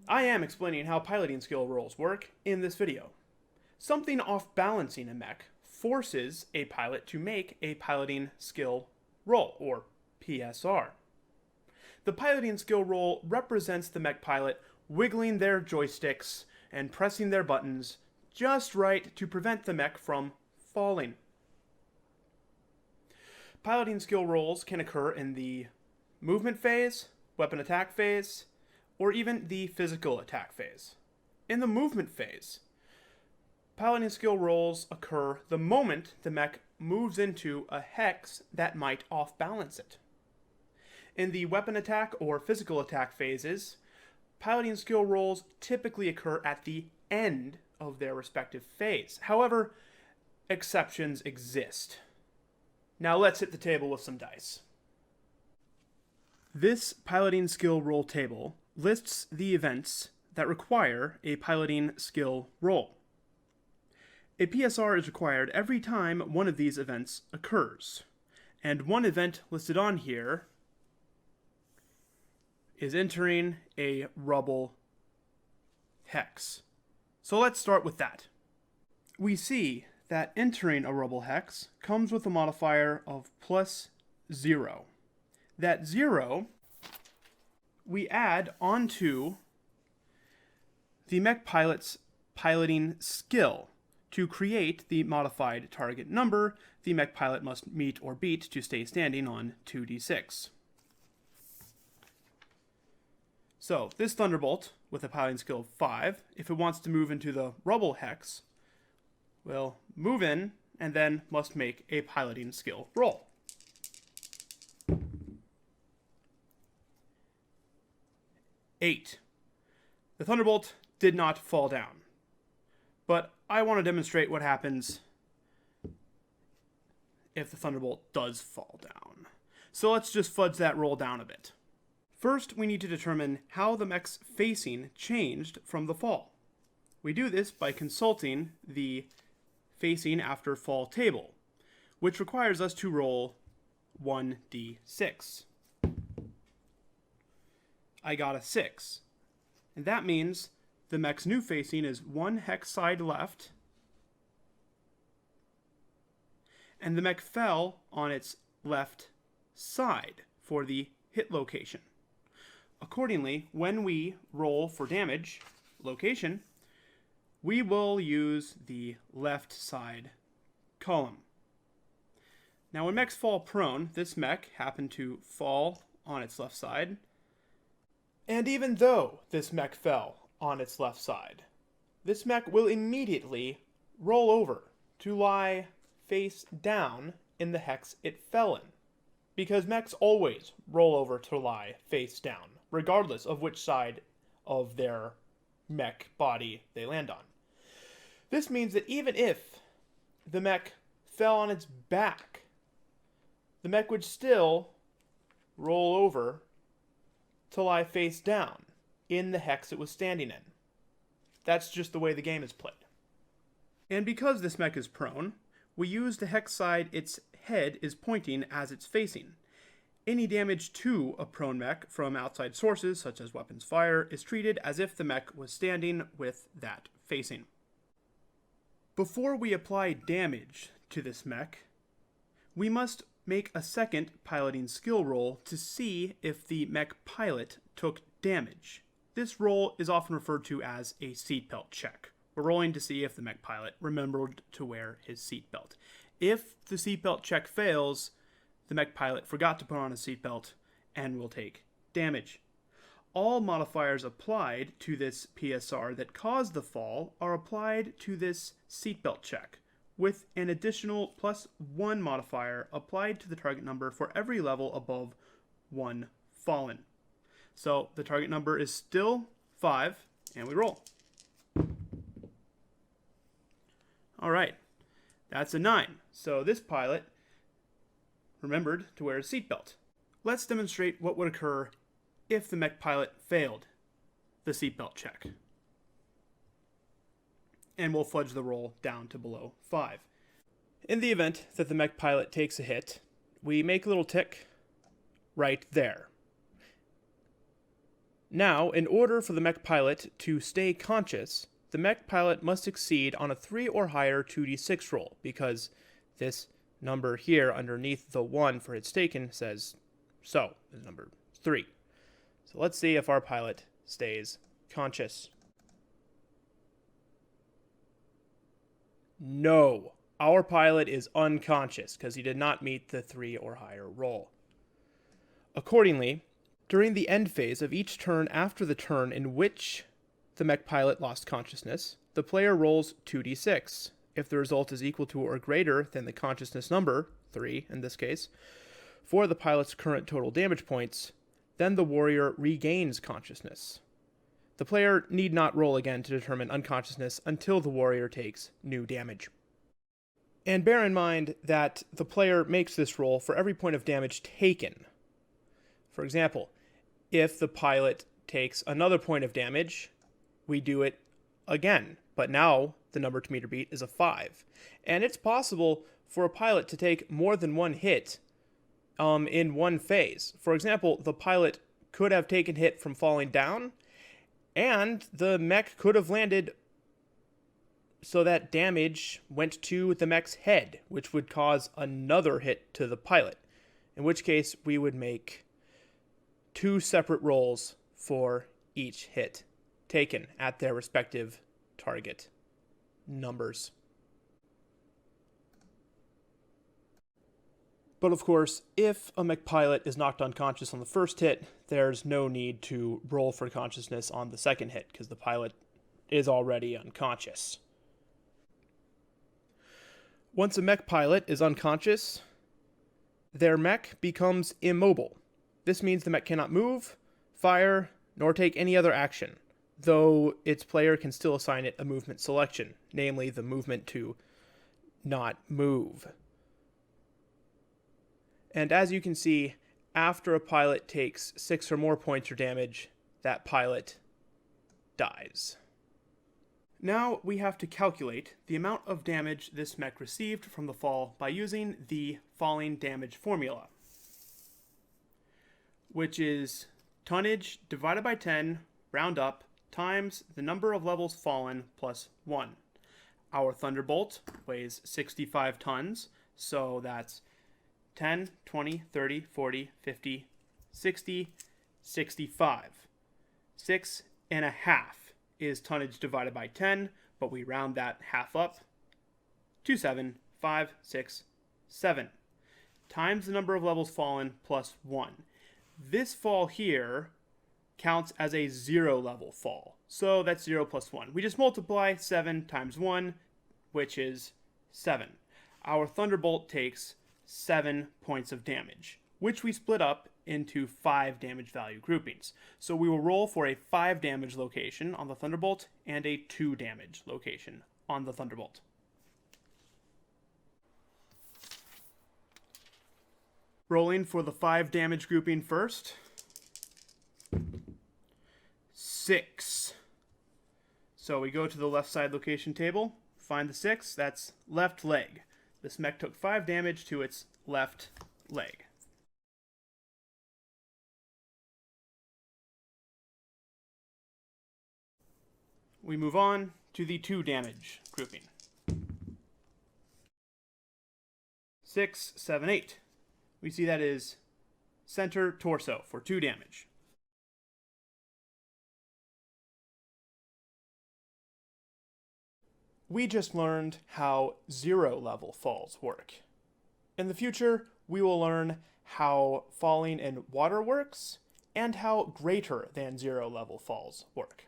I am explaining how piloting skill rolls work in this video. Something off balancing a mech forces a pilot to make a piloting skill roll, or PSR. The piloting skill roll represents the mech pilot wiggling their joysticks and pressing their buttons just right to prevent the mech from falling. Piloting skill rolls can occur in the movement phase, weapon attack phase, or even the physical attack phase. In the movement phase, piloting skill rolls occur the moment the mech moves into a hex that might off-balance it. In the weapon attack or physical attack phases, piloting skill rolls typically occur at the end of their respective phase. However, exceptions exist. Now let's hit the table with some dice. This piloting skill roll table lists the events that require a piloting skill roll. A PSR is required every time one of these events occurs, and one event listed on here is entering a rubble hex. So let's start with that. We see that entering a rubble hex comes with a modifier of +0. That 0 we add onto the mech pilot's piloting skill to create the modified target number the mech pilot must meet or beat to stay standing on 2d6. So this Thunderbolt, with a piloting skill of 5, if it wants to move into the rubble hex, will move in and then must make a piloting skill roll. Eight. The Thunderbolt did not fall down, but I want to demonstrate what happens if the Thunderbolt does fall down. So let's just fudge that roll down a bit. First, we need to determine how the mech's facing changed from the fall. We do this by consulting the facing after fall table, which requires us to roll 1d6. I got a 6, and that means the mech's new facing is 1 hex side left, and the mech fell on its left side for the hit location. Accordingly, when we roll for damage location, we will use the left side column. Now when mechs fall prone, this mech happened to fall on its left side, and even though this mech fell on its left side, this mech will immediately roll over to lie face down in the hex it fell in, because mechs always roll over to lie face down, regardless of which side of their mech body they land on. This means that even if the mech fell on its back, the mech would still roll over to lie face down in the hex it was standing in. That's just the way the game is played. And because this mech is prone, we use the hex side its head is pointing as it's facing. Any damage to a prone mech from outside sources, such as weapons fire, is treated as if the mech was standing with that facing. Before we apply damage to this mech, we must make a second piloting skill roll to see if the mech pilot took damage. This roll is often referred to as a seatbelt check. We're rolling to see if the mech pilot remembered to wear his seatbelt. If the seatbelt check fails, the mech pilot forgot to put on a seatbelt and will take damage. All modifiers applied to this PSR that caused the fall are applied to this seatbelt check, with an additional +1 modifier applied to the target number for every level above 1 fallen. So the target number is still 5, and we roll. Alright, that's a 9. So this pilot remembered to wear a seatbelt. Let's demonstrate what would occur if the mech pilot failed the seatbelt check. And we'll fudge the roll down to below 5. In the event that the mech pilot takes a hit, we make a little tick right there. Now, in order for the mech pilot to stay conscious, the mech pilot must succeed on a 3 or higher 2d6 roll, because this number here underneath the 1 for hits taken says so, is number 3. So let's see if our pilot stays conscious. No, our pilot is unconscious because he did not meet the 3 or higher roll. Accordingly, during the end phase of each turn after the turn in which the mech pilot lost consciousness, the player rolls 2d6. If the result is equal to or greater than the consciousness number, 3 in this case, for the pilot's current total damage points, then the warrior regains consciousness. The player need not roll again to determine unconsciousness until the warrior takes new damage. And bear in mind that the player makes this roll for every point of damage taken. For example, if the pilot takes another point of damage, we do it again, but now the number to meter beat is a 5. And it's possible for a pilot to take more than one hit in one phase. For example, the pilot could have taken hit from falling down, and the mech could have landed so that damage went to the mech's head, which would cause another hit to the pilot, in which case we would make 2 separate rolls for each hit taken at their respective target numbers. But of course, if a mech pilot is knocked unconscious on the first hit, there's no need to roll for consciousness on the second hit, because the pilot is already unconscious. Once a mech pilot is unconscious, their mech becomes immobile. This means the mech cannot move, fire, nor take any other action, though its player can still assign it a movement selection, namely the movement to not move. And as you can see, after a pilot takes 6 or more points or damage, that pilot dies. Now we have to calculate the amount of damage this mech received from the fall by using the falling damage formula, which is tonnage divided by 10, round up, times the number of levels fallen plus 1. Our Thunderbolt weighs 65 tons, so that's 10, 20, 30, 40, 50, 60, 65. 6.5 is tonnage divided by 10, but we round that half up to 7, 5, 6, 7. Times the number of levels fallen plus 1. This fall here counts as a 0 level fall, so that's 0 plus 1. We just multiply 7 times 1, which is 7. Our Thunderbolt takes 7 points of damage, which we split up into 5 damage value groupings. So we will roll for a 5 damage location on the Thunderbolt and a 2 damage location on the Thunderbolt. Rolling for the 5 damage grouping first. 6. So we go to the left side location table, find the 6, that's left leg. This mech took 5 damage to its left leg. We move on to the 2 damage grouping. 6, 7, 8. We see that is center torso for 2 damage. We just learned how 0 level falls work. In the future, we will learn how falling in water works and how greater than 0 level falls work.